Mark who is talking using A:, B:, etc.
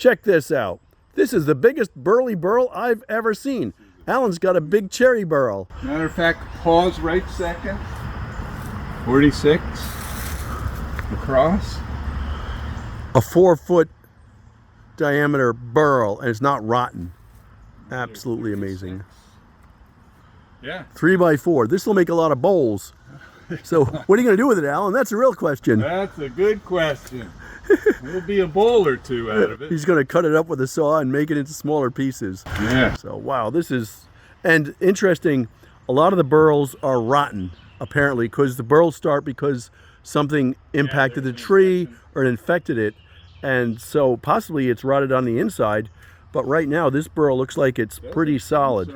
A: Check this out. This is the biggest burly burl I've ever seen. Alan's got a big cherry burl.
B: Matter of fact, pause right second. 46 across.
A: A 4-foot diameter burl, and it's not rotten. Absolutely amazing.
B: Yeah.
A: 3x4. This will make a lot of bowls. So what are you going to do with it, Alan? That's a real question.
B: That's a good question. There'll be a bowl or two out of it.
A: He's going to cut it up with a saw and make it into smaller pieces.
B: Yeah.
A: So wow, this is, and interesting, a lot of the burls are rotten, apparently, because the burls start because something impacted the tree or it infected it. And so possibly it's rotted on the inside. But right now, this burl looks like it's pretty solid.